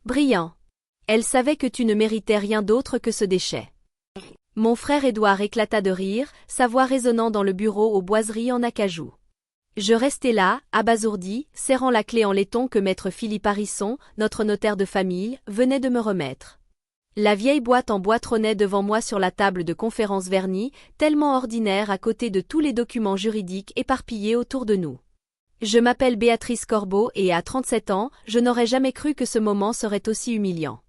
Brillant. Elle savait que tu ne méritais rien d'autre que ce déchet. Mon frère Édouard éclata de rire, sa voix résonnant dans le bureau aux boiseries en acajou. Je restais là, abasourdi, serrant la clé en laiton que maître Philippe Harrison, notre notaire de famille, venait de me remettre. La vieille boîte en bois trônait devant moi sur la table de conférence vernie, tellement ordinaire à côté de tous les documents juridiques éparpillés autour de nous. Je m'appelle Béatrice Corbeau et à 37 ans, je n'aurais jamais cru que ce moment serait aussi humiliant.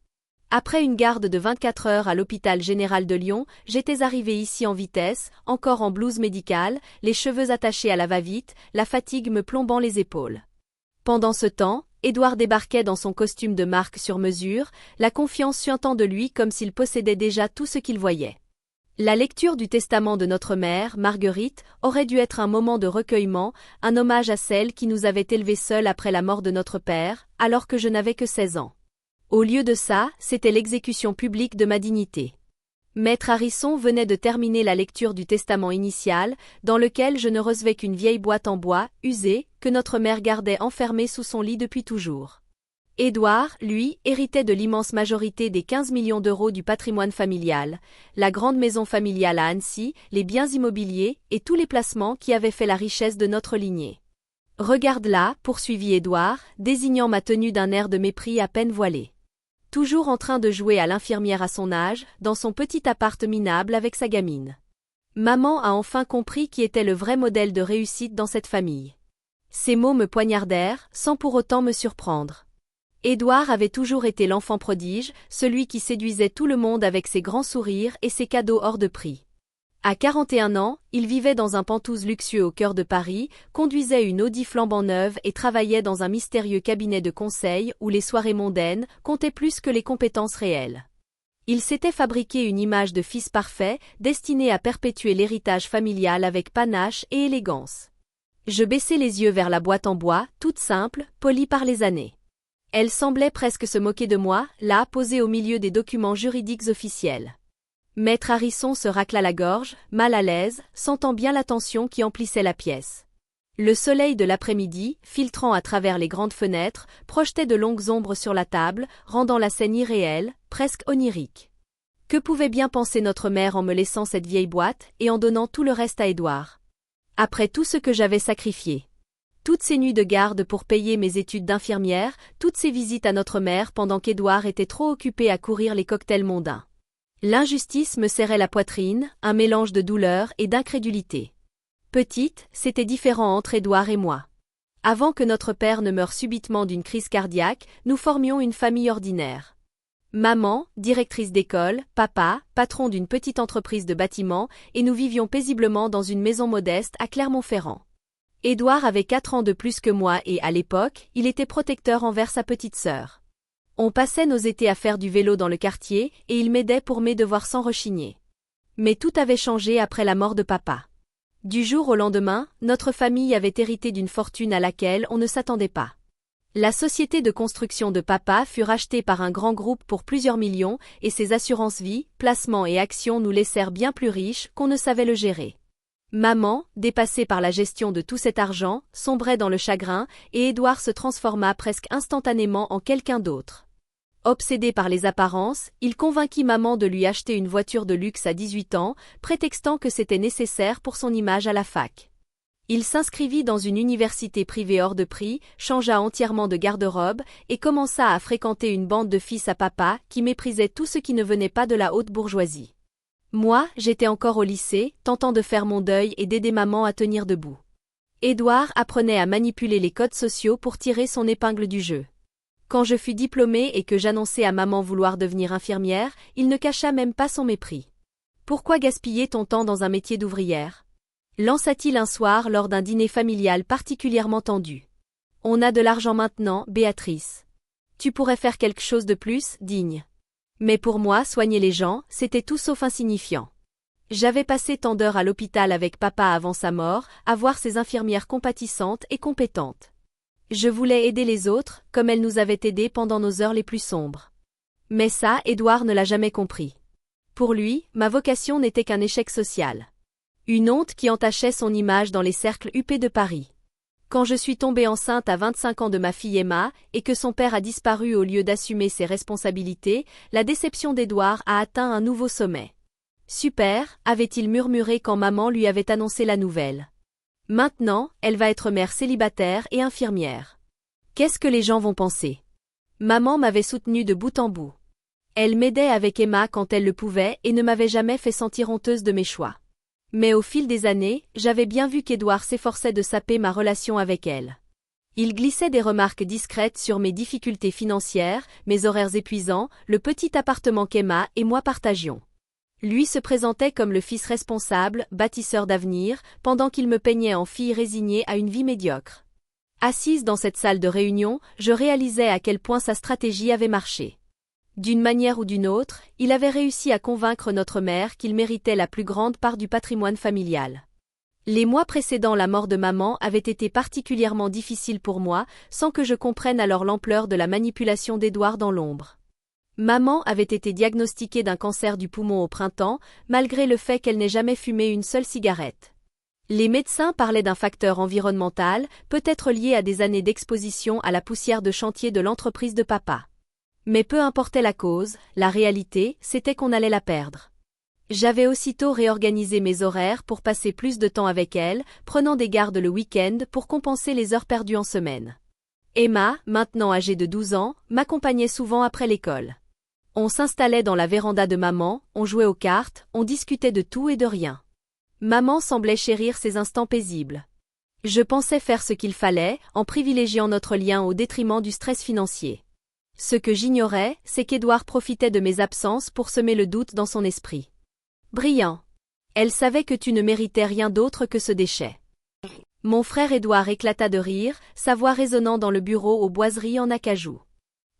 Après une garde de 24 heures à l'hôpital général de Lyon, j'étais arrivée ici en vitesse, encore en blouse médicale, les cheveux attachés à la va-vite, la fatigue me plombant les épaules. Pendant ce temps, Édouard débarquait dans son costume de marque sur mesure, la confiance suintant de lui comme s'il possédait déjà tout ce qu'il voyait. La lecture du testament de notre mère, Marguerite, aurait dû être un moment de recueillement, un hommage à celle qui nous avait élevés seuls après la mort de notre père, alors que je n'avais que 16 ans. Au lieu de ça, c'était l'exécution publique de ma dignité. Maître Harrison venait de terminer la lecture du testament initial, dans lequel je ne recevais qu'une vieille boîte en bois, usée, que notre mère gardait enfermée sous son lit depuis toujours. Édouard, lui, héritait de l'immense majorité des 15 millions d'euros du patrimoine familial, la grande maison familiale à Annecy, les biens immobiliers et tous les placements qui avaient fait la richesse de notre lignée. Regarde-la, poursuivit Édouard, désignant ma tenue d'un air de mépris à peine voilé. Toujours en train de jouer à l'infirmière à son âge, dans son petit appart minable avec sa gamine. Maman a enfin compris qui était le vrai modèle de réussite dans cette famille. Ces mots me poignardèrent, sans pour autant me surprendre. Édouard avait toujours été l'enfant prodige, celui qui séduisait tout le monde avec ses grands sourires et ses cadeaux hors de prix. À 41 ans, il vivait dans un penthouse luxueux au cœur de Paris, conduisait une Audi flambant neuve et travaillait dans un mystérieux cabinet de conseil où les soirées mondaines comptaient plus que les compétences réelles. Il s'était fabriqué une image de fils parfait, destiné à perpétuer l'héritage familial avec panache et élégance. Je baissai les yeux vers la boîte en bois, toute simple, polie par les années. Elle semblait presque se moquer de moi, là posée au milieu des documents juridiques officiels. Maître Harrison se racla la gorge, mal à l'aise, sentant bien la tension qui emplissait la pièce. Le soleil de l'après-midi, filtrant à travers les grandes fenêtres, projetait de longues ombres sur la table, rendant la scène irréelle, presque onirique. Que pouvait bien penser notre mère en me laissant cette vieille boîte et en donnant tout le reste à Édouard? Après tout ce que j'avais sacrifié. Toutes ces nuits de garde pour payer mes études d'infirmière, toutes ces visites à notre mère pendant qu'Édouard était trop occupé à courir les cocktails mondains. L'injustice me serrait la poitrine, un mélange de douleur et d'incrédulité. Petite, c'était différent entre Édouard et moi. Avant que notre père ne meure subitement d'une crise cardiaque, nous formions une famille ordinaire. Maman, directrice d'école, papa, patron d'une petite entreprise de bâtiment, et nous vivions paisiblement dans une maison modeste à Clermont-Ferrand. Édouard avait 4 ans de plus que moi et, à l'époque, il était protecteur envers sa petite sœur. On passait nos étés à faire du vélo dans le quartier et il m'aidait pour mes devoirs sans rechigner. Mais tout avait changé après la mort de papa. Du jour au lendemain, notre famille avait hérité d'une fortune à laquelle on ne s'attendait pas. La société de construction de papa fut rachetée par un grand groupe pour plusieurs millions et ses assurances-vie, placements et actions nous laissèrent bien plus riches qu'on ne savait le gérer. Maman, dépassée par la gestion de tout cet argent, sombrait dans le chagrin et Édouard se transforma presque instantanément en quelqu'un d'autre. Obsédé par les apparences, il convainquit maman de lui acheter une voiture de luxe à 18 ans, prétextant que c'était nécessaire pour son image à la fac. Il s'inscrivit dans une université privée hors de prix, changea entièrement de garde-robe et commença à fréquenter une bande de fils à papa qui méprisaient tout ce qui ne venait pas de la haute bourgeoisie. Moi, j'étais encore au lycée, tentant de faire mon deuil et d'aider maman à tenir debout. Édouard apprenait à manipuler les codes sociaux pour tirer son épingle du jeu. Quand je fus diplômée et que j'annonçai à maman vouloir devenir infirmière, il ne cacha même pas son mépris. « Pourquoi gaspiller ton temps dans un métier d'ouvrière » lança-t-il un soir lors d'un dîner familial particulièrement tendu. « On a de l'argent maintenant, Béatrice. Tu pourrais faire quelque chose de plus, digne. » Mais pour moi, soigner les gens, c'était tout sauf insignifiant. J'avais passé tant d'heures à l'hôpital avec papa avant sa mort, à voir ces infirmières compatissantes et compétentes. Je voulais aider les autres, comme elles nous avaient aidés pendant nos heures les plus sombres. Mais ça, Édouard ne l'a jamais compris. Pour lui, ma vocation n'était qu'un échec social. Une honte qui entachait son image dans les cercles huppés de Paris. Quand je suis tombée enceinte à 25 ans de ma fille Emma, et que son père a disparu au lieu d'assumer ses responsabilités, la déception d'Edouard a atteint un nouveau sommet. Super, avait-il murmuré quand maman lui avait annoncé la nouvelle. Maintenant, elle va être mère célibataire et infirmière. Qu'est-ce que les gens vont penser? Maman m'avait soutenue de bout en bout. Elle m'aidait avec Emma quand elle le pouvait et ne m'avait jamais fait sentir honteuse de mes choix. Mais au fil des années, j'avais bien vu qu'Edouard s'efforçait de saper ma relation avec elle. Il glissait des remarques discrètes sur mes difficultés financières, mes horaires épuisants, le petit appartement qu'Emma et moi partagions. Lui se présentait comme le fils responsable, bâtisseur d'avenir, pendant qu'il me peignait en fille résignée à une vie médiocre. Assise dans cette salle de réunion, je réalisais à quel point sa stratégie avait marché. D'une manière ou d'une autre, il avait réussi à convaincre notre mère qu'il méritait la plus grande part du patrimoine familial. Les mois précédant la mort de maman avaient été particulièrement difficiles pour moi, sans que je comprenne alors l'ampleur de la manipulation d'Edouard dans l'ombre. Maman avait été diagnostiquée d'un cancer du poumon au printemps, malgré le fait qu'elle n'ait jamais fumé une seule cigarette. Les médecins parlaient d'un facteur environnemental, peut-être lié à des années d'exposition à la poussière de chantier de l'entreprise de papa. Mais peu importait la cause, la réalité, c'était qu'on allait la perdre. J'avais aussitôt réorganisé mes horaires pour passer plus de temps avec elle, prenant des gardes le week-end pour compenser les heures perdues en semaine. Emma, maintenant âgée de 12 ans, m'accompagnait souvent après l'école. On s'installait dans la véranda de maman, on jouait aux cartes, on discutait de tout et de rien. Maman semblait chérir ces instants paisibles. Je pensais faire ce qu'il fallait, en privilégiant notre lien au détriment du stress financier. Ce que j'ignorais, c'est qu'Edouard profitait de mes absences pour semer le doute dans son esprit. Brillant. Elle savait que tu ne méritais rien d'autre que ce déchet. Mon frère Edouard éclata de rire, sa voix résonnant dans le bureau aux boiseries en acajou.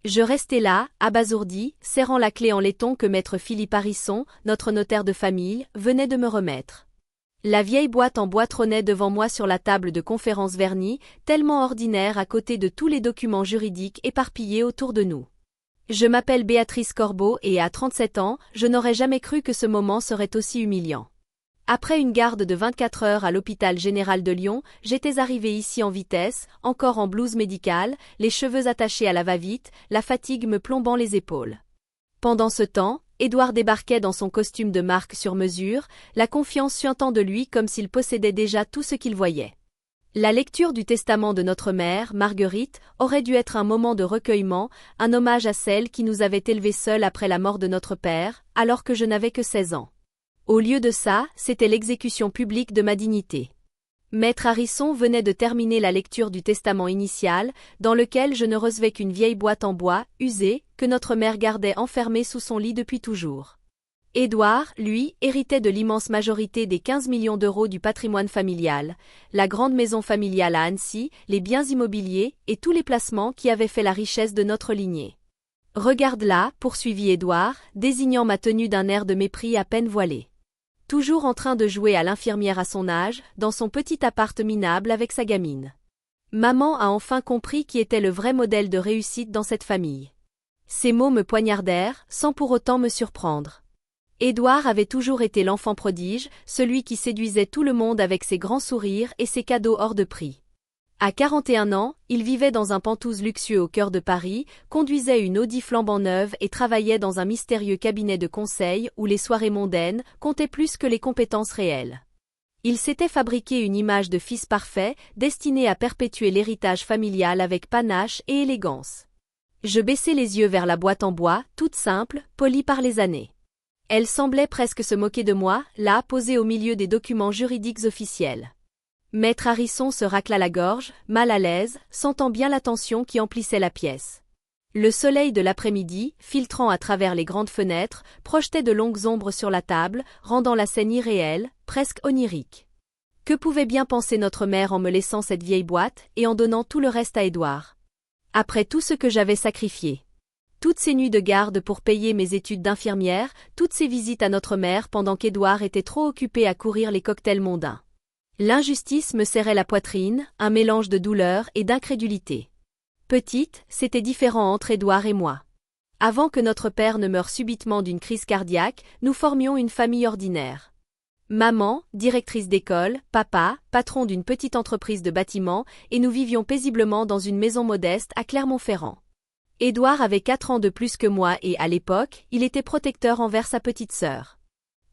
Je restais là, abasourdi, serrant la clé en laiton que maître Philippe Harrison, notre notaire de famille, venait de me remettre. La vieille boîte en bois trônait devant moi sur la table de conférence vernie, tellement ordinaire à côté de tous les documents juridiques éparpillés autour de nous. Je m'appelle Béatrice Corbeau et à 37 ans, je n'aurais jamais cru que ce moment serait aussi humiliant. Après une garde de 24 heures à l'hôpital général de Lyon, j'étais arrivée ici en vitesse, encore en blouse médicale, les cheveux attachés à la va-vite, la fatigue me plombant les épaules. Pendant ce temps, Edouard débarquait dans son costume de marque sur mesure, la confiance suintant de lui comme s'il possédait déjà tout ce qu'il voyait. La lecture du testament de notre mère, Marguerite, aurait dû être un moment de recueillement, un hommage à celle qui nous avait élevés seuls après la mort de notre père, alors que je n'avais que 16 ans. Au lieu de ça, c'était l'exécution publique de ma dignité. Maître Harrison venait de terminer la lecture du testament initial, dans lequel je ne recevais qu'une vieille boîte en bois, usée, que notre mère gardait enfermée sous son lit depuis toujours. Édouard, lui, héritait de l'immense majorité des 15 millions d'euros du patrimoine familial, la grande maison familiale à Annecy, les biens immobiliers et tous les placements qui avaient fait la richesse de notre lignée. Regarde-la, poursuivit Édouard, désignant ma tenue d'un air de mépris à peine voilé. Toujours en train de jouer à l'infirmière à son âge, dans son petit appart minable avec sa gamine. Maman a enfin compris qui était le vrai modèle de réussite dans cette famille. Ces mots me poignardèrent, sans pour autant me surprendre. Édouard avait toujours été l'enfant prodige, celui qui séduisait tout le monde avec ses grands sourires et ses cadeaux hors de prix. À 41 ans, il vivait dans un Penthouse luxueux au cœur de Paris, conduisait une Audi flambant neuve et travaillait dans un mystérieux cabinet de conseil où les soirées mondaines comptaient plus que les compétences réelles. Il s'était fabriqué une image de fils parfait, destiné à perpétuer l'héritage familial avec panache et élégance. Je baissai les yeux vers la boîte en bois, toute simple, polie par les années. Elle semblait presque se moquer de moi, là, posée au milieu des documents juridiques officiels. Maître Harrison se racla la gorge, mal à l'aise, sentant bien la tension qui emplissait la pièce. Le soleil de l'après-midi, filtrant à travers les grandes fenêtres, projetait de longues ombres sur la table, rendant la scène irréelle, presque onirique. Que pouvait bien penser notre mère en me laissant cette vieille boîte et en donnant tout le reste à Édouard? Après tout ce que j'avais sacrifié. Toutes ces nuits de garde pour payer mes études d'infirmière, toutes ces visites à notre mère pendant qu'Édouard était trop occupé à courir les cocktails mondains. L'injustice me serrait la poitrine, un mélange de douleur et d'incrédulité. Petite, c'était différent entre Édouard et moi. Avant que notre père ne meure subitement d'une crise cardiaque, nous formions une famille ordinaire. Maman, directrice d'école, papa, patron d'une petite entreprise de bâtiment, et nous vivions paisiblement dans une maison modeste à Clermont-Ferrand. Édouard avait 4 ans de plus que moi et, à l'époque, il était protecteur envers sa petite sœur.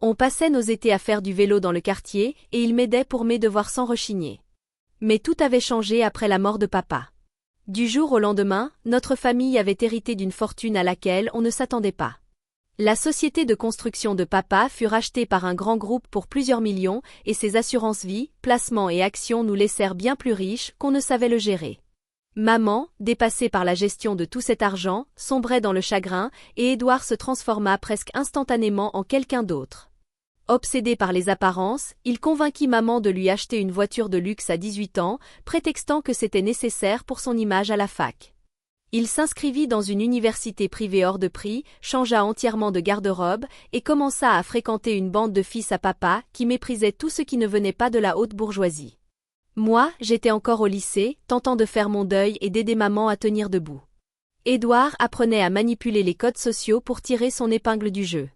On passait nos étés à faire du vélo dans le quartier et il m'aidait pour mes devoirs sans rechigner. Mais tout avait changé après la mort de papa. Du jour au lendemain, notre famille avait hérité d'une fortune à laquelle on ne s'attendait pas. La société de construction de papa fut rachetée par un grand groupe pour plusieurs millions et ses assurances-vie, placements et actions nous laissèrent bien plus riches qu'on ne savait le gérer. Maman, dépassée par la gestion de tout cet argent, sombrait dans le chagrin et Édouard se transforma presque instantanément en quelqu'un d'autre. Obsédé par les apparences, il convainquit maman de lui acheter une voiture de luxe à 18 ans, prétextant que c'était nécessaire pour son image à la fac. Il s'inscrivit dans une université privée hors de prix, changea entièrement de garde-robe et commença à fréquenter une bande de fils à papa qui méprisaient tout ce qui ne venait pas de la haute bourgeoisie. Moi, j'étais encore au lycée, tentant de faire mon deuil et d'aider maman à tenir debout. Édouard apprenait à manipuler les codes sociaux pour tirer son épingle du jeu.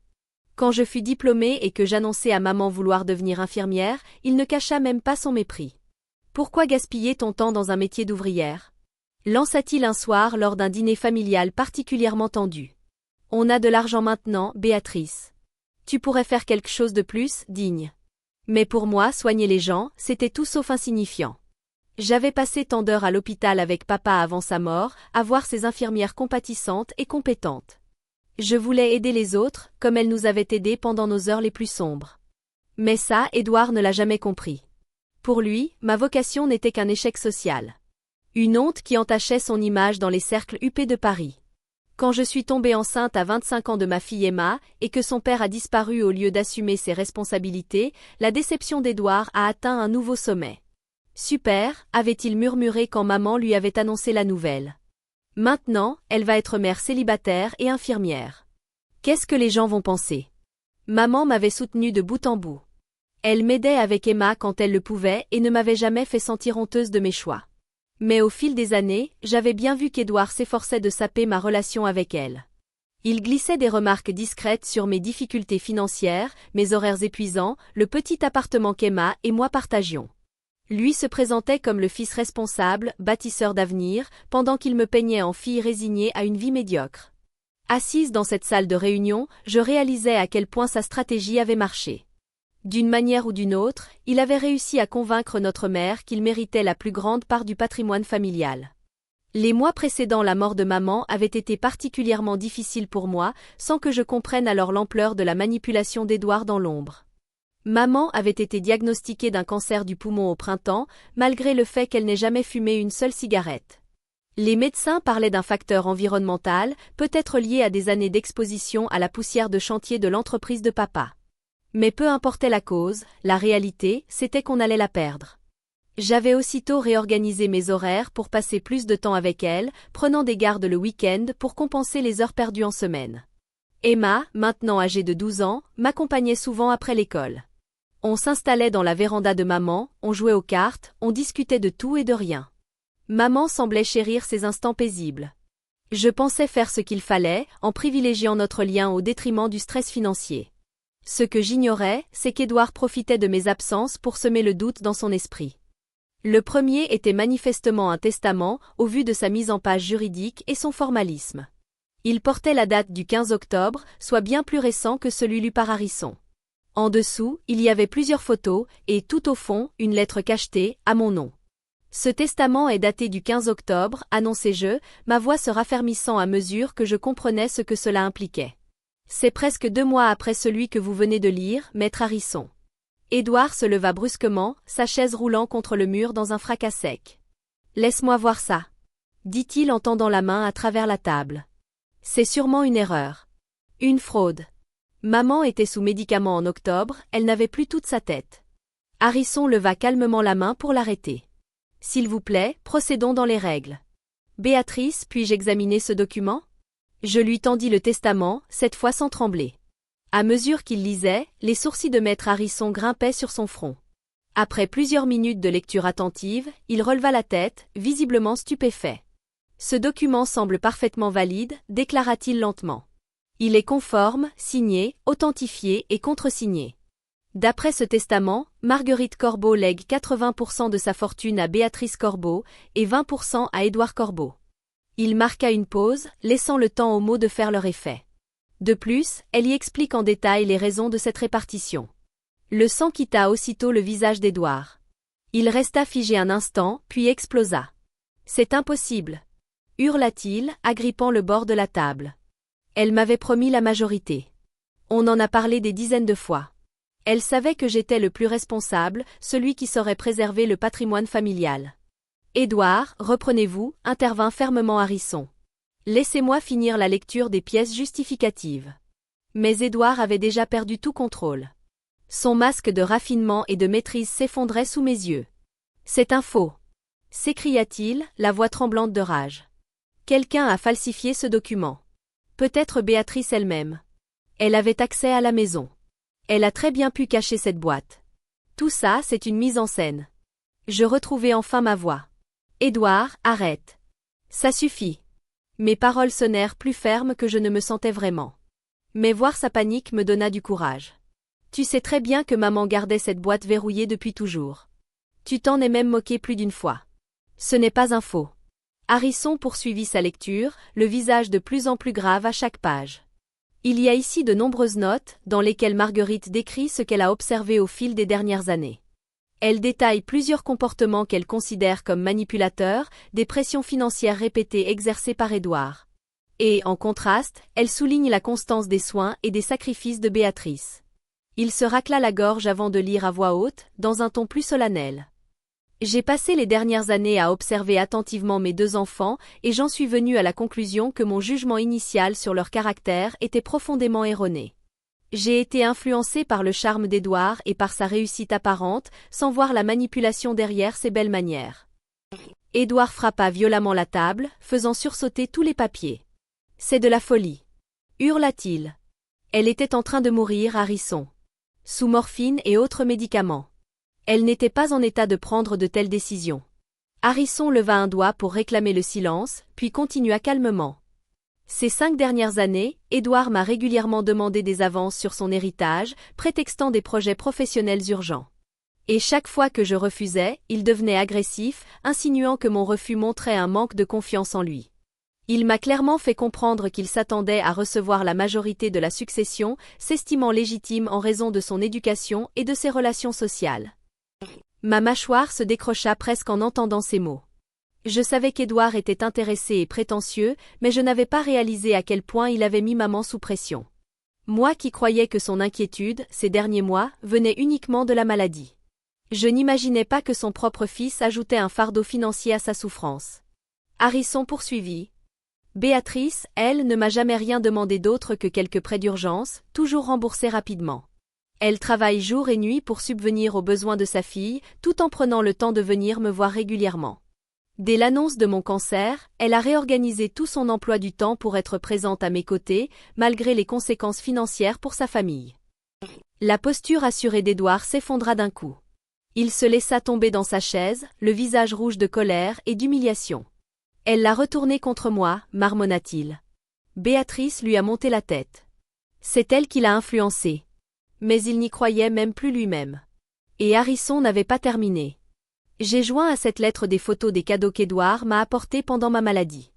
Quand je fus diplômée et que j'annonçai à maman vouloir devenir infirmière, il ne cacha même pas son mépris. « Pourquoi gaspiller ton temps dans un métier d'ouvrière ?» lança-t-il un soir lors d'un dîner familial particulièrement tendu. « On a de l'argent maintenant, Béatrice. Tu pourrais faire quelque chose de plus, digne. » Mais pour moi, soigner les gens, c'était tout sauf insignifiant. J'avais passé tant d'heures à l'hôpital avec papa avant sa mort, à voir ces infirmières compatissantes et compétentes. Je voulais aider les autres, comme elles nous avaient aidés pendant nos heures les plus sombres. Mais ça, Édouard ne l'a jamais compris. Pour lui, ma vocation n'était qu'un échec social. Une honte qui entachait son image dans les cercles huppés de Paris. Quand je suis tombée enceinte à 25 ans de ma fille Emma, et que son père a disparu au lieu d'assumer ses responsabilités, la déception d'Édouard a atteint un nouveau sommet. « Super », avait-il murmuré quand maman lui avait annoncé la nouvelle. Maintenant, elle va être mère célibataire et infirmière. Qu'est-ce que les gens vont penser? Maman m'avait soutenue de bout en bout. Elle m'aidait avec Emma quand elle le pouvait et ne m'avait jamais fait sentir honteuse de mes choix. Mais au fil des années, j'avais bien vu qu'Édouard s'efforçait de saper ma relation avec elle. Il glissait des remarques discrètes sur mes difficultés financières, mes horaires épuisants, le petit appartement qu'Emma et moi partagions. Lui se présentait comme le fils responsable, bâtisseur d'avenir, pendant qu'il me peignait en fille résignée à une vie médiocre. Assise dans cette salle de réunion, je réalisais à quel point sa stratégie avait marché. D'une manière ou d'une autre, il avait réussi à convaincre notre mère qu'il méritait la plus grande part du patrimoine familial. Les mois précédant la mort de maman avaient été particulièrement difficiles pour moi, sans que je comprenne alors l'ampleur de la manipulation d'Édouard dans l'ombre. Maman avait été diagnostiquée d'un cancer du poumon au printemps, malgré le fait qu'elle n'ait jamais fumé une seule cigarette. Les médecins parlaient d'un facteur environnemental, peut-être lié à des années d'exposition à la poussière de chantier de l'entreprise de papa. Mais peu importait la cause, la réalité, c'était qu'on allait la perdre. J'avais aussitôt réorganisé mes horaires pour passer plus de temps avec elle, prenant des gardes le week-end pour compenser les heures perdues en semaine. Emma, maintenant âgée de 12 ans, m'accompagnait souvent après l'école. On s'installait dans la véranda de maman, on jouait aux cartes, on discutait de tout et de rien. Maman semblait chérir ces instants paisibles. Je pensais faire ce qu'il fallait, en privilégiant notre lien au détriment du stress financier. Ce que j'ignorais, c'est qu'Édouard profitait de mes absences pour semer le doute dans son esprit. Le premier était manifestement un testament, au vu de sa mise en page juridique et son formalisme. Il portait la date du 15 octobre, soit bien plus récent que celui lu par Harrison. En dessous, il y avait plusieurs photos, et tout au fond, une lettre cachetée, à mon nom. Ce testament est daté du 15 octobre, annonçai-je, ma voix se raffermissant à mesure que je comprenais ce que cela impliquait. C'est presque 2 mois après celui que vous venez de lire, maître Harrison. Édouard se leva brusquement, sa chaise roulant contre le mur dans un fracas sec. « Laisse-moi voir ça. » dit-il en tendant la main à travers la table. « C'est sûrement une erreur. Une fraude. » Maman était sous médicaments en octobre, elle n'avait plus toute sa tête. Harrison leva calmement la main pour l'arrêter. « S'il vous plaît, procédons dans les règles. Béatrice, puis-je examiner ce document ? » Je lui tendis le testament, cette fois sans trembler. À mesure qu'il lisait, les sourcils de maître Harrison grimpaient sur son front. Après plusieurs minutes de lecture attentive, il releva la tête, visiblement stupéfait. « Ce document semble parfaitement valide, déclara-t-il lentement. Il est conforme, signé, authentifié et contresigné. D'après ce testament, Marguerite Corbeau lègue 80% de sa fortune à Béatrice Corbeau et 20% à Édouard Corbeau. Il marqua une pause, laissant le temps aux mots de faire leur effet. De plus, elle y explique en détail les raisons de cette répartition. Le sang quitta aussitôt le visage d'Édouard. Il resta figé un instant, puis explosa. « C'est impossible !» hurla-t-il, agrippant le bord de la table. Elle m'avait promis la majorité. On en a parlé des dizaines de fois. Elle savait que j'étais le plus responsable, celui qui saurait préserver le patrimoine familial. Édouard, reprenez-vous, intervint fermement Harrison. Laissez-moi finir la lecture des pièces justificatives. Mais Édouard avait déjà perdu tout contrôle. Son masque de raffinement et de maîtrise s'effondrait sous mes yeux. C'est un faux, s'écria-t-il, la voix tremblante de rage. Quelqu'un a falsifié ce document. Peut-être Béatrice elle-même. Elle avait accès à la maison. Elle a très bien pu cacher cette boîte. Tout ça, c'est une mise en scène. Je retrouvai enfin ma voix. Édouard, arrête. Ça suffit. Mes paroles sonnèrent plus fermes que je ne me sentais vraiment. Mais voir sa panique me donna du courage. Tu sais très bien que maman gardait cette boîte verrouillée depuis toujours. Tu t'en es même moqué plus d'une fois. Ce n'est pas un faux. Harrison poursuivit sa lecture, le visage de plus en plus grave à chaque page. Il y a ici de nombreuses notes, dans lesquelles Marguerite décrit ce qu'elle a observé au fil des dernières années. Elle détaille plusieurs comportements qu'elle considère comme manipulateurs, des pressions financières répétées exercées par Édouard. Et, en contraste, elle souligne la constance des soins et des sacrifices de Béatrice. Il se racla la gorge avant de lire à voix haute, dans un ton plus solennel. J'ai passé les dernières années à observer attentivement mes deux enfants et j'en suis venu à la conclusion que mon jugement initial sur leur caractère était profondément erroné. J'ai été influencé par le charme d'Édouard et par sa réussite apparente, sans voir la manipulation derrière ses belles manières. Édouard frappa violemment la table, faisant sursauter tous les papiers. « C'est de la folie !» hurla-t-il. Elle était en train de mourir, Harrison. Sous morphine et autres médicaments. Elle n'était pas en état de prendre de telles décisions. Harrison leva un doigt pour réclamer le silence, puis continua calmement. Ces 5 dernières années, Édouard m'a régulièrement demandé des avances sur son héritage, prétextant des projets professionnels urgents. Et chaque fois que je refusais, il devenait agressif, insinuant que mon refus montrait un manque de confiance en lui. Il m'a clairement fait comprendre qu'il s'attendait à recevoir la majorité de la succession, s'estimant légitime en raison de son éducation et de ses relations sociales. Ma mâchoire se décrocha presque en entendant ces mots. Je savais qu'Édouard était intéressé et prétentieux, mais je n'avais pas réalisé à quel point il avait mis maman sous pression. Moi qui croyais que son inquiétude, ces derniers mois, venait uniquement de la maladie. Je n'imaginais pas que son propre fils ajoutait un fardeau financier à sa souffrance. Harrison poursuivit. Béatrice, elle, ne m'a jamais rien demandé d'autre que quelques prêts d'urgence, toujours remboursés rapidement. Elle travaille jour et nuit pour subvenir aux besoins de sa fille, tout en prenant le temps de venir me voir régulièrement. Dès l'annonce de mon cancer, elle a réorganisé tout son emploi du temps pour être présente à mes côtés, malgré les conséquences financières pour sa famille. La posture assurée d'Édouard s'effondra d'un coup. Il se laissa tomber dans sa chaise, le visage rouge de colère et d'humiliation. Elle l'a retourné contre moi, marmonna-t-il. Béatrice lui a monté la tête. C'est elle qui l'a influencé. Mais il n'y croyait même plus lui-même. Et Harrison n'avait pas terminé. J'ai joint à cette lettre des photos des cadeaux qu'Édouard m'a apportés pendant ma maladie.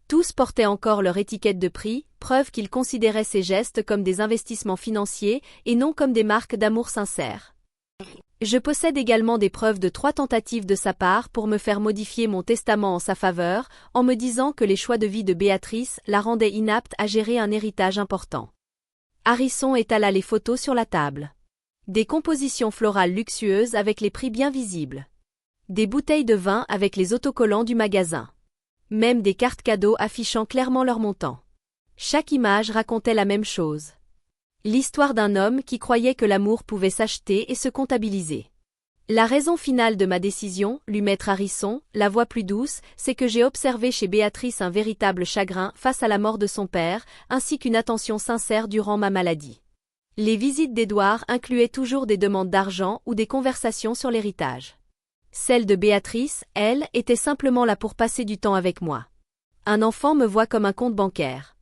Tous portaient encore leur étiquette de prix, preuve qu'ils considéraient ces gestes comme des investissements financiers et non comme des marques d'amour sincère. Je possède également des preuves de 3 tentatives de sa part pour me faire modifier mon testament en sa faveur, en me disant que les choix de vie de Béatrice la rendaient inapte à gérer un héritage important. Harrison étala les photos sur la table. Des compositions florales luxueuses avec les prix bien visibles. Des bouteilles de vin avec les autocollants du magasin. Même des cartes cadeaux affichant clairement leur montant. Chaque image racontait la même chose. L'histoire d'un homme qui croyait que l'amour pouvait s'acheter et se comptabiliser. La raison finale de ma décision, lui mettre Harrison, la voix plus douce, c'est que j'ai observé chez Béatrice un véritable chagrin face à la mort de son père, ainsi qu'une attention sincère durant ma maladie. Les visites d'Édouard incluaient toujours des demandes d'argent ou des conversations sur l'héritage. Celle de Béatrice, elle, était simplement là pour passer du temps avec moi. Un enfant me voit comme un compte bancaire.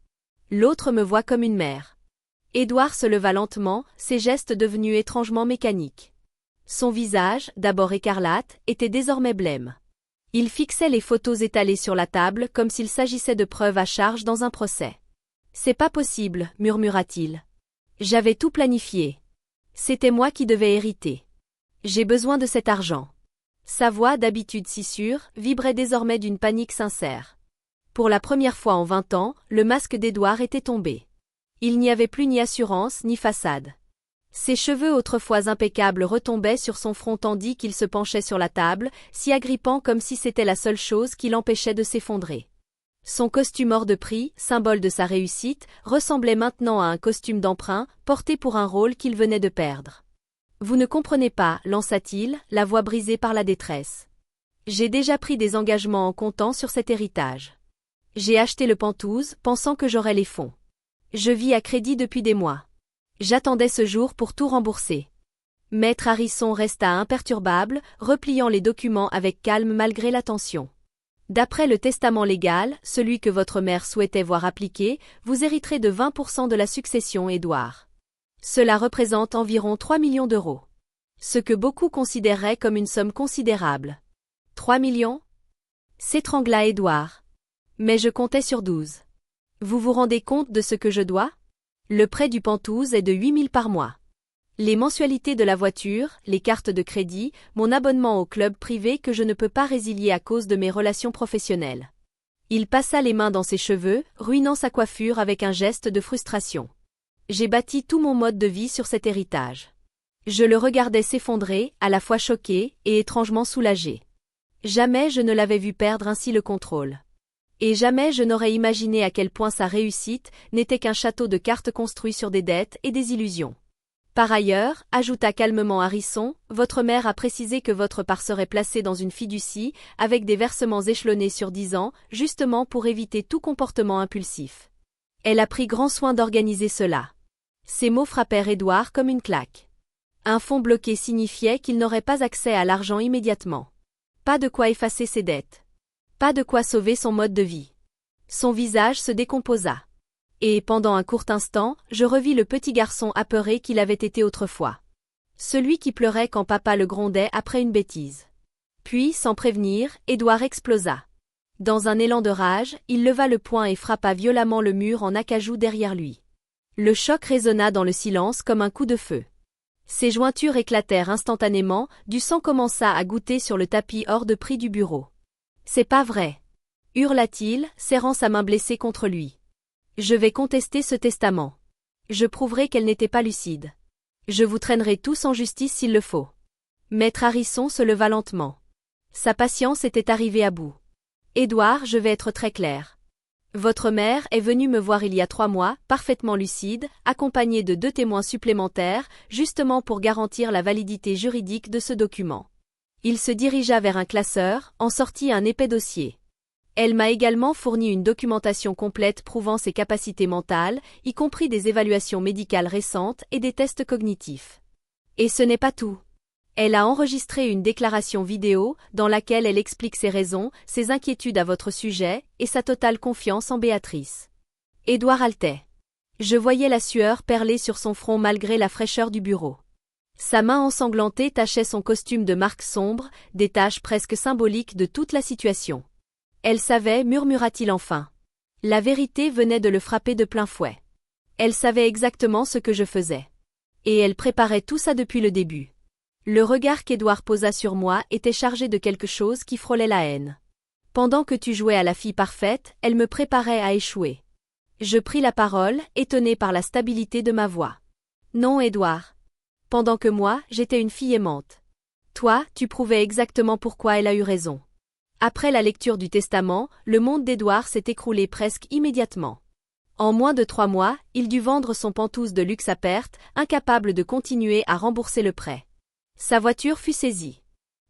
L'autre me voit comme une mère. Édouard se leva lentement, ses gestes devenus étrangement mécaniques. Son visage, d'abord écarlate, était désormais blême. Il fixait les photos étalées sur la table comme s'il s'agissait de preuves à charge dans un procès. « C'est pas possible, murmura-t-il. J'avais tout planifié. C'était moi qui devais hériter. J'ai besoin de cet argent. » Sa voix, d'habitude si sûre, vibrait désormais d'une panique sincère. Pour la première fois en 20 ans, le masque d'Édouard était tombé. Il n'y avait plus ni assurance ni façade. Ses cheveux autrefois impeccables retombaient sur son front tandis qu'il se penchait sur la table, si agrippant comme si c'était la seule chose qui l'empêchait de s'effondrer. Son costume hors de prix, symbole de sa réussite, ressemblait maintenant à un costume d'emprunt, porté pour un rôle qu'il venait de perdre. « Vous ne comprenez pas, lança-t-il, la voix brisée par la détresse. J'ai déjà pris des engagements en comptant sur cet héritage. J'ai acheté le Penthouse, pensant que j'aurais les fonds. Je vis à crédit depuis des mois. J'attendais ce jour pour tout rembourser. » Maître Harrison resta imperturbable, repliant les documents avec calme malgré la tension. « D'après le testament légal, celui que votre mère souhaitait voir appliqué, vous hériterez de 20% de la succession, Édouard. Cela représente environ 3 millions d'euros. Ce que beaucoup considéreraient comme une somme considérable. 3 millions ? S'étrangla Édouard. Mais je comptais sur 12. Vous vous rendez compte de ce que je dois ? Le prêt du Penthouse est de 8 000 par mois. Les mensualités de la voiture, les cartes de crédit, mon abonnement au club privé que je ne peux pas résilier à cause de mes relations professionnelles. » Il passa les mains dans ses cheveux, ruinant sa coiffure avec un geste de frustration. « J'ai bâti tout mon mode de vie sur cet héritage. » Je le regardais s'effondrer, à la fois choqué et étrangement soulagé. Jamais je ne l'avais vu perdre ainsi le contrôle. Et jamais je n'aurais imaginé à quel point sa réussite n'était qu'un château de cartes construit sur des dettes et des illusions. Par ailleurs, ajouta calmement Harrison, votre mère a précisé que votre part serait placée dans une fiducie, avec des versements échelonnés sur 10 ans, justement pour éviter tout comportement impulsif. Elle a pris grand soin d'organiser cela. Ces mots frappèrent Édouard comme une claque. Un fonds bloqué signifiait qu'il n'aurait pas accès à l'argent immédiatement. Pas de quoi effacer ses dettes. Pas de quoi sauver son mode de vie. Son visage se décomposa. Et, pendant un court instant, je revis le petit garçon apeuré qu'il avait été autrefois. Celui qui pleurait quand papa le grondait après une bêtise. Puis, sans prévenir, Édouard explosa. Dans un élan de rage, il leva le poing et frappa violemment le mur en acajou derrière lui. Le choc résonna dans le silence comme un coup de feu. Ses jointures éclatèrent instantanément, du sang commença à goutter sur le tapis hors de prix du bureau. « C'est pas vrai !» hurla-t-il, serrant sa main blessée contre lui. « Je vais contester ce testament. Je prouverai qu'elle n'était pas lucide. Je vous traînerai tous en justice s'il le faut. » Maître Harrison se leva lentement. Sa patience était arrivée à bout. « Édouard, je vais être très clair. Votre mère est venue me voir il y a 3 mois, parfaitement lucide, accompagnée de 2 témoins supplémentaires, justement pour garantir la validité juridique de ce document. » Il se dirigea vers un classeur, en sortit un épais dossier. Elle m'a également fourni une documentation complète prouvant ses capacités mentales, y compris des évaluations médicales récentes et des tests cognitifs. Et ce n'est pas tout. Elle a enregistré une déclaration vidéo dans laquelle elle explique ses raisons, ses inquiétudes à votre sujet et sa totale confiance en Béatrice. Édouard haletait. Je voyais la sueur perler sur son front malgré la fraîcheur du bureau. Sa main ensanglantée tachait son costume de marque sombre, des taches presque symboliques de toute la situation. Elle savait, murmura-t-il enfin. La vérité venait de le frapper de plein fouet. Elle savait exactement ce que je faisais. Et elle préparait tout ça depuis le début. Le regard qu'Édouard posa sur moi était chargé de quelque chose qui frôlait la haine. Pendant que tu jouais à la fille parfaite, elle me préparait à échouer. Je pris la parole, étonné par la stabilité de ma voix. Non, Édouard. Pendant que moi, j'étais une fille aimante. Toi, tu prouvais exactement pourquoi elle a eu raison. Après la lecture du testament, le monde d'Édouard s'est écroulé presque immédiatement. En moins de 3 mois, il dut vendre son Penthouse de luxe à perte, incapable de continuer à rembourser le prêt. Sa voiture fut saisie.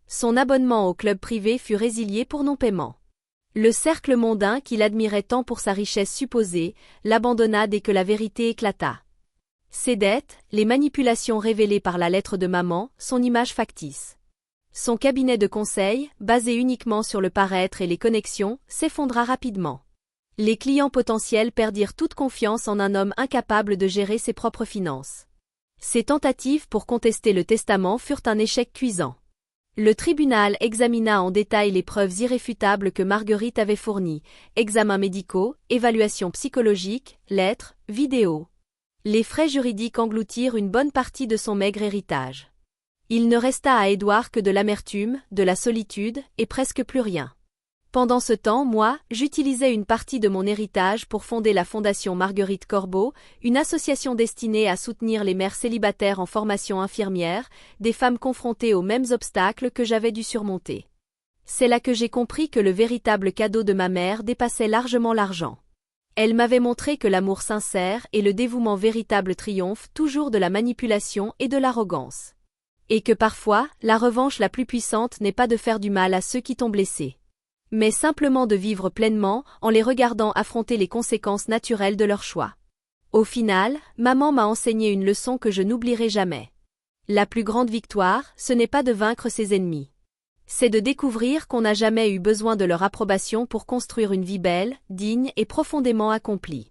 Son abonnement au club privé fut résilié pour non-paiement. Le cercle mondain qu'il admirait tant pour sa richesse supposée, l'abandonna dès que la vérité éclata. Ses dettes, les manipulations révélées par la lettre de maman, son image factice. Son cabinet de conseil, basé uniquement sur le paraître et les connexions, s'effondra rapidement. Les clients potentiels perdirent toute confiance en un homme incapable de gérer ses propres finances. Ses tentatives pour contester le testament furent un échec cuisant. Le tribunal examina en détail les preuves irréfutables que Marguerite avait fournies, examens médicaux, évaluations psychologiques, lettres, vidéos. Les frais juridiques engloutirent une bonne partie de son maigre héritage. Il ne resta à Édouard que de l'amertume, de la solitude, et presque plus rien. Pendant ce temps, moi, j'utilisais une partie de mon héritage pour fonder la Fondation Marguerite Corbeau, une association destinée à soutenir les mères célibataires en formation infirmière, des femmes confrontées aux mêmes obstacles que j'avais dû surmonter. C'est là que j'ai compris que le véritable cadeau de ma mère dépassait largement l'argent. Elle m'avait montré que l'amour sincère et le dévouement véritable triomphent toujours de la manipulation et de l'arrogance. Et que parfois, la revanche la plus puissante n'est pas de faire du mal à ceux qui t'ont blessé, mais simplement de vivre pleinement en les regardant affronter les conséquences naturelles de leur choix. Au final, maman m'a enseigné une leçon que je n'oublierai jamais. La plus grande victoire, ce n'est pas de vaincre ses ennemis. C'est de découvrir qu'on n'a jamais eu besoin de leur approbation pour construire une vie belle, digne et profondément accomplie.